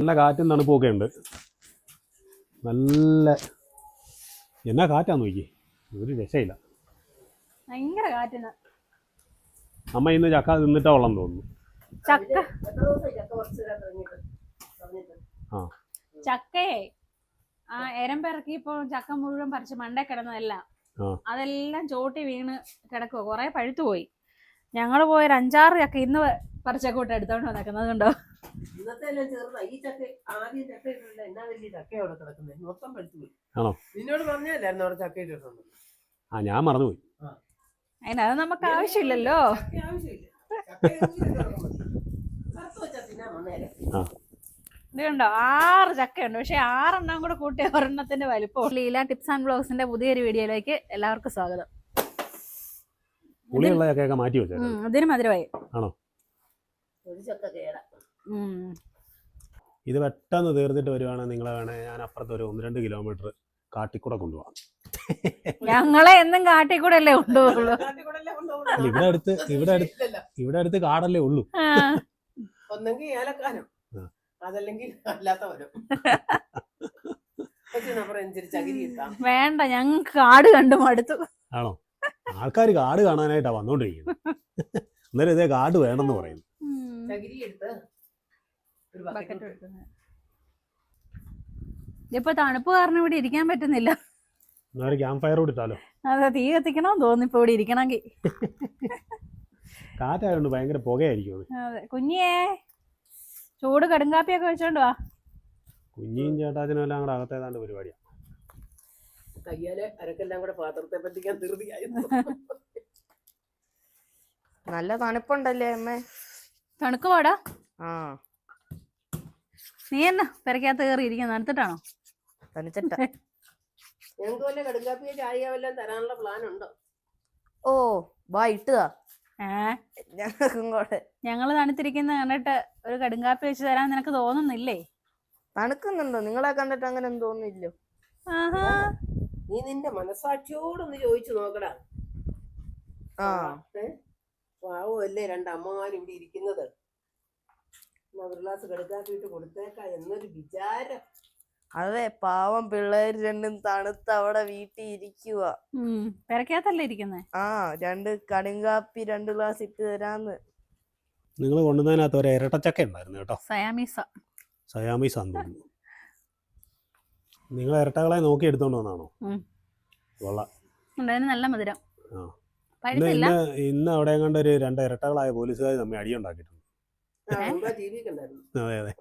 നല്ല കാറ്റും തണുപ്പൊക്കെ ഉണ്ട്. നല്ല എന്നാ കാറ്റാന്ന് നോക്കി, ഒരു രക്ഷയില്ല. ഭയങ്കര കാറ്റിന്. അമ്മ ഇന്ന് ചക്ക തിന്നിട്ടാ ഉള്ളെന്ന് തോന്നുന്നു. ചക്കയെ എരമ്പിറക്കിയപ്പോ ചക്ക മുഴുവൻ പറിച്ച് മണ്ടേ കിടന്നതല്ല, അതെല്ലാം ചോട്ടി വീണ് കിടക്കുവോ, കുറെ പഴുത്തു പോയി. ഞങ്ങള് പോയൊരു 5-6 ചക്ക ഇന്ന് പറിച്ചക്കൂട്ട് എടുത്തോണ്ട് വന്നേക്കുന്നത് കണ്ടോ. ഞാൻ മറന്നുപോയി. അതിനത് നമുക്ക് ആവശ്യമില്ലല്ലോ. ഇത് കണ്ടോ, 6 ചക്കയുണ്ട്. പക്ഷെ 6 എണ്ണം കൂടെ കൂട്ടിയ ഒരെണ്ണത്തിന്റെ വലിപ്പം. ലീല ടിപ്സ് ആൻഡ് ബ്ലോഗ്സിന്റെ പുതിയൊരു വീഡിയോയിലേക്ക് എല്ലാവർക്കും സ്വാഗതം. ഇതിന് മധുരമായി. ഇത് പെട്ടെന്ന് തീർത്തിട്ട് വരുവാണെങ്കിൽ നിങ്ങളെ വേണേ ഞാൻ അപ്പുറത്ത് ഒരു 1-2 കിലോമീറ്റർ കാട്ടിക്കൂടെ കൊണ്ടുപോകാം. ഞങ്ങളെ എന്നും കാട്ടിക്കൂടെ അല്ലേ കൊണ്ടുപോകുള്ളൂ. ഇവിടെ അടുത്ത് കാടല്ലേ ഉള്ളൂ. വേണ്ട, ഞങ്ങക്ക് കാട് കണ്ടു മടുത്തു. ആണോ? ആൾക്കാർ കാട് കാണാനായിട്ടാ വന്നോണ്ടിരിക്കുന്നത്. അന്നേരം ഇതേ കാട് വേണമെന്ന് പറയുന്നു. ഇപ്പൊ തണുപ്പ് കാരണം ഇവിടെ ഇരിക്കാൻ പറ്റുന്നില്ല. ക്യാമ്പ് ഫയർ ഇട്ടാലോ? അതെ, തീ കത്തിക്കണമെന്ന് തോന്നുന്നു ഇപ്പൊ ഇവിടെ ഇരിക്കണമെങ്കിൽ. കാറ്റായോണ്ട് ഭയങ്കര പുകയായിരിക്കും. അതെ, കുഞ്ഞിയേ ചൂട് കടുങ്കാപ്പിയൊക്കെ വെച്ചോണ്ട് വാ. കുഞ്ഞിയും ചേട്ടാച്ചനും എല്ലാം കൂടെ അകത്തേതാണ്ട് പരിപാടിയാ. നല്ല തണുപ്പുണ്ടല്ലേ അമ്മേ? തണുക്കുവാടാ. നീ എന്നാ പെരക്കകത്ത് കയറി ഇരിക്കാൻ തണുത്തിട്ടാണോ? തണുത്തിട്ട. ഓ വാ ഇട്ടുതാ. ഞങ്ങള് തണുത്തിരിക്കുന്ന കണ്ടിട്ട് ഒരു കടുങ്കാപ്പി വെച്ച് തരാൻ നിനക്ക് തോന്നുന്നില്ലേ? തണുക്കുന്നുണ്ടോ? നിങ്ങളെ കണ്ടിട്ട് അങ്ങനെ തോന്നില്ലോ. നീ നിന്റെ മനസാക്ഷിയോടൊന്ന് ചോദിച്ചു നോക്കടാ. പാവല്ലേ 2 അമ്മമാരും ഇവിടെ ഇരിക്കുന്നത്. ഒരു ഗ്ലാസ് കടുക്കാപ്പിട്ട് കൊടുത്തേക്കാ എന്നൊരു വിചാരം. അതെ, പാവം പിള്ളേര് രണ്ടും തണുത്ത് അവിടെ വീട്ടിൽ ഇരിക്കുക. പെരക്കകത്തല്ലേ ഇരിക്കുന്നേ? 2 കടുങ്കാപ്പി 2 ഗ്ലാസ് ഇട്ട് തരാന്ന്. നിങ്ങൾ കൊണ്ടുവന്നതിനകത്ത് ഒരു ഇരട്ടച്ചക്ക ഉണ്ടായിരുന്നു കേട്ടോ. സയാമീസാന്ന് തോന്നുന്നു. നിങ്ങൾ ഇരട്ടകളെ നോക്കി എടുത്തോണ്ട് വന്നാണോ? നല്ല മധുരം. ഇന്ന് അവിടെ കണ്ട ഒരു 2 ഇരട്ടകളായ പോലീസുകാർ തമ്മിൽ അടിയുണ്ടാക്കിയിട്ടുണ്ട്. അതെ അതെ,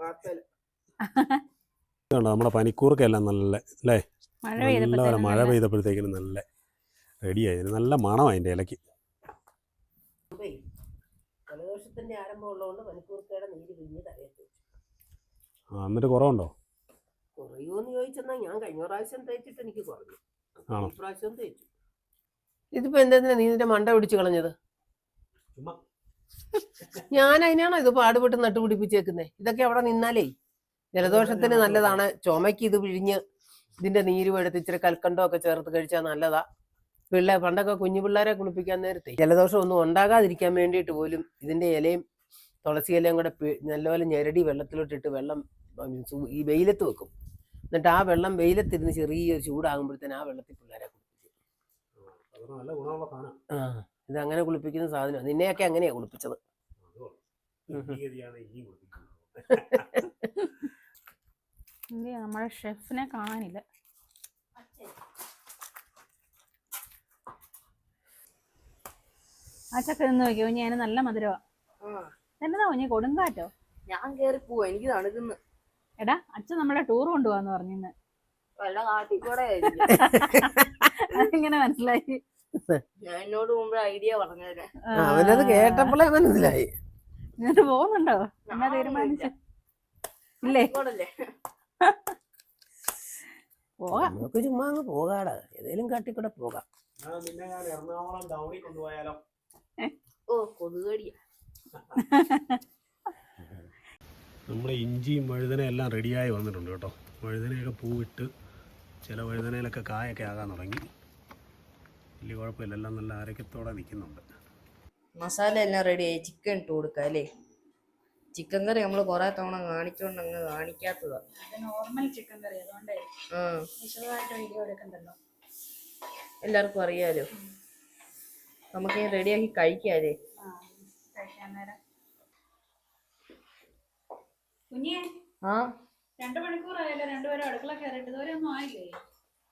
നമ്മുടെ പനിക്കൂർക്കെല്ലാം നല്ല അല്ലേ, നല്ല മഴ പെയ്തപ്പോഴത്തേക്കിനും നല്ല റെഡിയായി. നല്ല മണം അതിന്റെ ഇലക്ക്. ജലദോഷത്തിന്റെ ആരംഭമുള്ളതുകൊണ്ട് പനിക്കൂർക്കയുടെ നീര് പിഴിഞ്ഞ് തലയിൽ. എന്നിട്ട് കുറവുണ്ടോ? കുറയുമെന്ന് ചോദിച്ചെന്നാ ഞാൻ കഴിഞ്ഞ പ്രാവശ്യം തേച്ചിട്ട് എനിക്ക് കുറഞ്ഞു. ഇപ്രാവശ്യം തേച്ചു. ഇതിപ്പോ എന്തെന്തിനാ നീ നിന്റെ മണ്ട പിടിച്ച് കളഞ്ഞത്? ഞാൻ അതിനാണോ ഇത് പാടുപെട്ട് നട്ടുപിടിപ്പിച്ചേക്കുന്നേ? ഇതൊക്കെ അവിടെ നിന്നാലേ ജലദോഷത്തിന് നല്ലതാണ്. ചുമയ്ക്ക് ഇത് പിഴിഞ്ഞ് ഇതിന്റെ നീര് എടുത്ത് ഇച്ചിരി കൽക്കണ്ടോ ഒക്കെ ചേർത്ത് കഴിച്ചാൽ നല്ലതാ. പണ്ടൊക്കെ കുഞ്ഞു പിള്ളേരെ കുളിപ്പിക്കാൻ നേരത്തെ ജലദോഷം ഒന്നും ഉണ്ടാകാതിരിക്കാൻ വേണ്ടിയിട്ട് പോലും ഇതിന്റെ ഇലയും തുളസി ഇലയും കൂടെ നല്ലപോലെ ഞെരടി വെള്ളത്തിലോട്ടിട്ട് വെള്ളം ഈ വെയിലത്ത് വെക്കും. എന്നിട്ട് ആ വെള്ളം വെയിലത്തിരുന്ന് ചെറിയൊരു ചൂടാകുമ്പോഴത്തേന് ആ വെള്ളത്തിൽ പിള്ളേരെ കുളിപ്പിക്കും. ഇതങ്ങനെ കുളിപ്പിക്കുന്ന സാധനം. നിന്നെയൊക്കെ അങ്ങനെയാ കുളിപ്പിച്ചത്. നമ്മുടെ ഷെഫിനെ കാണാനില്ല. ആ ചക്ക നിന്ന് നോക്കിയോ, ഞാൻ നല്ല മധുരവാ. എന്നതാ കുഞ്ഞി, കൊടുങ്കാറ്റോ? ഞാൻ കേറി പോവാ, എനിക്ക് തണുക്കുന്നു. എടാ, അച്ഛൻ നമ്മളെ ടൂർ കൊണ്ടുപോവാന്ന് പറഞ്ഞിന്ന്. വല്ല കാട്ടിക്കൂടെ അതെങ്ങനെ മനസ്സിലായി? ഞാൻ എന്നോട് മുമ്പ് ഐഡിയ പറഞ്ഞേരെ. അവനത് കേട്ടപ്പോഴേ മനസ്സിലായി. എന്നിട്ട് പോകുന്നുണ്ടോ? എന്നാ തീരുമാനിച്ചു ഇല്ലേ? പോകാം, നമുക്ക് ചുമ്മാ അങ്ങ് പോകാടാ. ഏതേലും കാട്ടിക്കൂടെ പോകാം. എറണാകുളം ടൗണിൽ കൊണ്ടുപോയാലോ? ഓ, കൊതുകടിയ. നമ്മുടെ ഇഞ്ചിയും വഴുതന എല്ലാം റെഡിയായി വന്നിട്ടുണ്ട് കേട്ടോ. വഴുതനയൊക്കെ പൂവിട്ട് ചില വഴുതനയിലൊക്കെ കായൊക്കെ ആകാൻ തുടങ്ങി. വലിയ കുഴപ്പമില്ല, എല്ലാം നല്ല ആരോഗ്യത്തോടെ നിൽക്കുന്നുണ്ട്. മസാല എല്ലാം റെഡിയായി. ചിക്കൻ ഇട്ട് കൊടുക്കാം അല്ലേ? ചിക്കൻ കറി നമ്മള് കൊറേ തവണ കാണിച്ചോണ്ട് അങ്ങ് കാണിക്കാത്തതാ. അത് നോർമൽ ചിക്കൻ കറി അതുകൊണ്ടേ ആ വിശദമായിട്ട് വീഡിയോ എടുക്കണ്ടല്ലോ. എല്ലാവർക്കും അറിയാലോ. നമുക്ക് റെഡിയാക്കി കഴിക്കാല്ലേ. കഴിക്കാൻ നേരം കുഞ്ഞേ ആ 2 മണിക്കൂറായല്ലോ രണ്ടുപേരും അടുക്കള കയറിയിട്ട് ഇതുവരെ ഒന്നും ആയില്ലേ?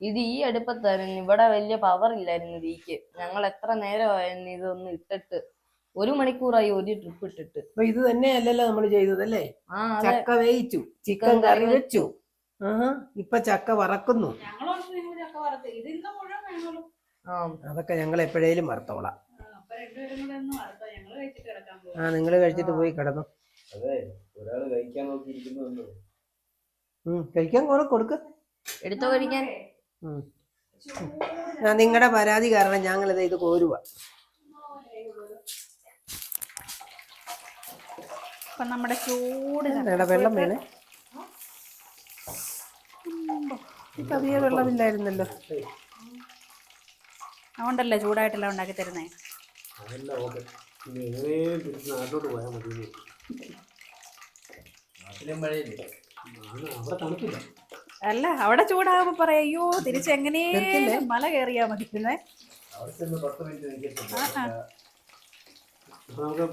ഇത് ഈ അടുപ്പത്തായിരുന്നു. ഇവിടെ വലിയ പവർ ഇല്ലായിരുന്നു ഇതിക്ക്. ഞങ്ങൾ എത്ര നേരമായിരുന്നു ഇതൊന്ന് ഇട്ടിട്ട്. 1 മണിക്കൂറായി ഒരു ട്രിപ്പ് ഇട്ടിട്ട്. അപ്പൊ ഇത് തന്നെയല്ലല്ലോ നമ്മൾ ചെയ്തതല്ലേ? ആ അതെ. ചക്ക വേവിച്ചു, ചിക്കൻ കറി വെച്ചു, ഇപ്പൊ ചക്ക വറക്കുന്നു. ഞങ്ങളോട് നിങ്ങൾ ചക്ക വറുത്ത് ഇത് ഇന്ന് മുഴുവൻ വേണമല്ലോ. ആ അതൊക്കെ ഞങ്ങൾ എപ്പോഴേലും വറുത്തോളാം. അപ്പൊ രണ്ടുപേരും കൂടെ ഒന്ന് വറുത്തോ, ഞങ്ങള് കഴിച്ചിട്ട് കിടക്കാൻ പോകും. ആ നിങ്ങൾ കഴിച്ചിട്ട് പോയി കിടന്നു. അതെ, ഒരാള് കഴിക്കാൻ നോക്കിയിരിക്കുന്നു. കഴിക്കാൻ കൊടുക്ക. എടുത്തോ കഴിക്കാൻ. നിങ്ങളുടെ പരാതി കാരണം ഞങ്ങളിത് ഇത് കോരുക. അപ്പൊ നമ്മുടെ ചൂട് വെള്ളം വേണേ. കവിയ വെള്ളമില്ലായിരുന്നല്ലോ. അതുകൊണ്ടല്ലേ ചൂടായിട്ടെല്ലാം ഉണ്ടാക്കി തരുന്നേ. അതല്ല ഓക്കെ. ഇനി എങ്ങനെയും തിരിച്ച് നാട്ടിലോട്ട് പോയാൽ മതി. നാട്ടിലും മഴയില്ലേ? അവിടെ തണുപ്പില്ല. അല്ല അവിടെ ചൂടാകുമ്പോ പറയാ അയ്യോ തിരിച്ച് എങ്ങനെയും മല കയറിയാ മതി. അവിടെ ചെന്ന് 10 മിനിറ്റ് നിൽക്കത്തില്ല. അപ്പൊ നമുക്ക്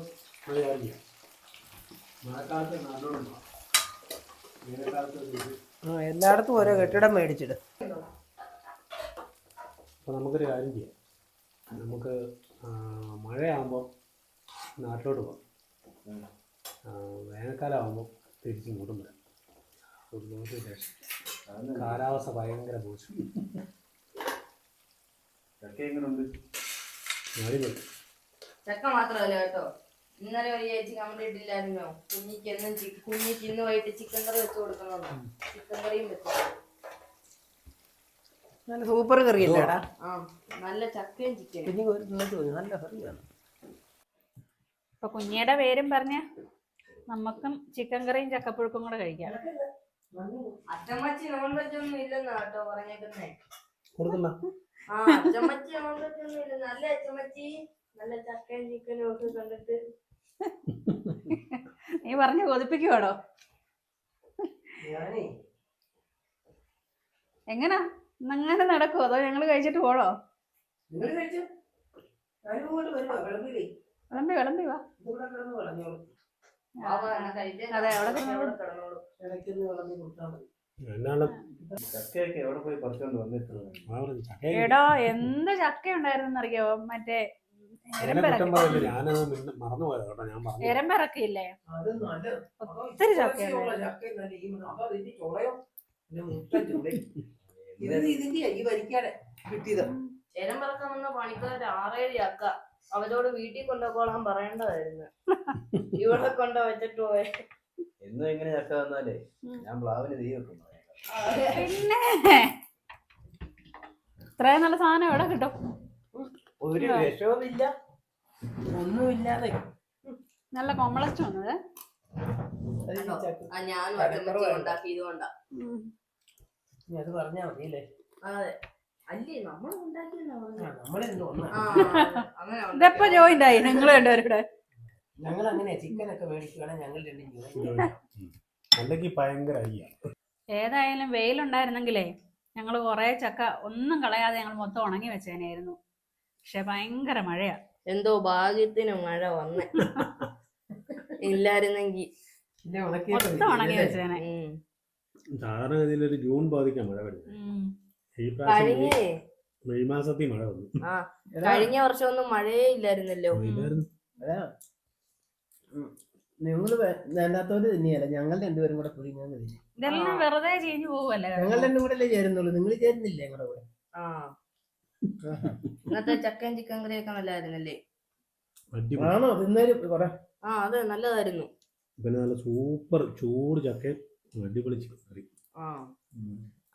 മഴയാറില്ല. മഴക്കാലത്ത് നാട്ടിലോട്ട് പോകാം. വേനൽക്കാലത്ത് എല്ലായിടത്തും ഓരോ കെട്ടിടം മേടിച്ചിട്. അപ്പോൾ നമുക്കൊരു കാര്യം ചെയ്യാം. നമുക്ക് മഴയാകുമ്പോൾ നാട്ടിലോട്ട് പോകാം. വേനൽക്കാലം ആകുമ്പോൾ തിരിച്ച് ഇങ്ങോട്ടും വരാം. കാലാവസ്ഥ ഭയങ്കര മോശം. ചക്ക എങ്ങനെയുണ്ട്? ചക്ക മാത്രമല്ല കേട്ടോ, ഇന്നലെ ഒരു ചേച്ചി കംപ്ലീറ്റ് ഇല്ലായിരുന്നോ, കുഞ്ഞിക്ക് ഇന്ന് വൈകിട്ട് ചിക്കൻ കറി വെച്ച് കൊടുക്കണമെന്നോ. ചിക്കൻ കറിയും വെച്ചു. നല്ല സൂപ്പർ കറിയല്ലേടാ? ആ നല്ല ചക്കയും ചിക്കനും. കുഞ്ഞു നല്ല കറിയാണ്. ഇപ്പൊ കുഞ്ഞിയുടെ പേരും പറഞ്ഞ നമുക്കും ചിക്കൻ കറിയും ചക്കപ്പുഴുക്കും കൂടെ കഴിക്കാം. അച്ചമ്മച്ചി നോൺ വെജ് ഒന്നും ഇല്ലെന്നാ കേട്ടോ പറഞ്ഞേക്കുന്നേ. കൊടുക്കണ്ട. ആ അച്ചമ്മച്ചി നോൺ വെജ് ഒന്നും ഇല്ല. നല്ല അച്ചമ്മച്ചി നല്ല ചക്കയും ചിക്കനും ഒക്കെ കണ്ടിട്ട് നീ പറഞ്ഞു കൊതിപ്പിക്കുവാടോ. എങ്ങനാ അങ്ങനെ നടക്കുവോ അതോ ഞങ്ങള് കഴിച്ചിട്ട് പോണോ? വിളമ്പി വാ. അതെ അവിടെ കിടന്നോളൂ. എന്നാണ് ചക്കയൊക്കെ എവിടെ പോയി പറിച്ചോണ്ട് വന്നിട്ടുണ്ട്? എടാ എന്ത് ചക്ക ഉണ്ടായിരുന്നു അറിയോ? മറ്റേ എരമ്പിറക്കി മറന്നുപോയത് കേട്ടോ. ഞാൻ പറഞ്ഞു എരമ്പിറക്കിയില്ലേ, ഒത്തിരി ചക്കയുണ്ട്. ചേരം പറക്കാൻ വന്ന പണിക്കാര് 6-7 ചക്ക അവരോട് വീട്ടിൽ കൊണ്ടുപോകാൻ പറയേണ്ടതായിരുന്നു. ഇവിടെ കൊണ്ടു വെച്ചിട്ട് പോയെ. എന്നും എങ്ങനെ ചക്ക തന്നാലേ ഞാൻ പ്ലാവിന് തീ വെക്കും. പിന്നെ ഇത്രയും നല്ല സാധനം എവിടെ കിട്ടും? ഒരു വിഷവുമില്ല, ഒന്നുമില്ലാതെ നല്ല കോംപ്ലക്സ് വന്നത്. ഞാനും അച്ചമ്മച്ചി ഉണ്ടാക്കി ഇതുകൊണ്ടാ. അത് പറഞ്ഞാ മതിയല്ലേ? അതെ അല്ലേ നമ്മൾ ഉണ്ടാക്കിയെന്നാ ഇതെപ്പോ ജോയിന്റ് ആയി നിങ്ങൾ രണ്ടുപേരുടെ? ഞങ്ങൾ അങ്ങനെയാ, ചിക്കനൊക്കെ മേടിക്കുകയാണെങ്കിൽ ഞങ്ങൾ രണ്ടും അല്ലെങ്കിൽ ഭയങ്കര അയ്യ. ഏതായാലും വെയിലുണ്ടായിരുന്നെങ്കിലേ ഞങ്ങൾ കുറെ ചക്ക ഒന്നും കളയാതെ ഞങ്ങൾ മൊത്തം ഉണങ്ങി വെച്ചേനായിരുന്നു. പക്ഷെ ഭയങ്കര മഴയാ. എന്തോ ഭാഗ്യത്തിന് മഴ വന്നേ. ഇല്ലായിരുന്നെങ്കി മൊത്തം ഉണങ്ങി വെച്ചേനെ. സാധാരണഗതിയിൽ ഒരു ജൂൺ പാതിക്കാൻ മഴ വരുന്നത്. ഈ കഴിഞ്ഞേ മെയ് മാസത്തിൽ മഴ വന്നു. കഴിഞ്ഞ വർഷം ഒന്നും മഴയേ ഇല്ലായിരുന്നല്ലോ. നിങ്ങള് വേണ്ടാത്തവര് തന്നെയല്ല, ഞങ്ങൾ രണ്ടുപേരും കൂടെ കൂടി ഞങ്ങൾ ഇതെല്ലാം വെറുതെ ചീഞ്ഞു പോവല്ലേ? ഞങ്ങൾ രണ്ടും കൂടെ അല്ലേ ചേരുന്നുള്ളൂ, നിങ്ങൾ ചേരുന്നില്ലേ ഞങ്ങളുടെ കൂടെ? ഇന്നത്തെ ചക്കയും ചിക്കൻ കറിയൊക്കെ നല്ലതായിരുന്നല്ലേ? ആണോ? തിന്നേരും കൊറേ. അതെ നല്ലതായിരുന്നു. പിന്നെ നല്ല സൂപ്പർ ചൂട് ചക്കയും അടിപൊളി ചിക്കൻ കറി.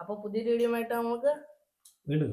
അപ്പൊ പുതിയ വീഡിയോ ആയിട്ട് നമുക്ക് വീണ്ടും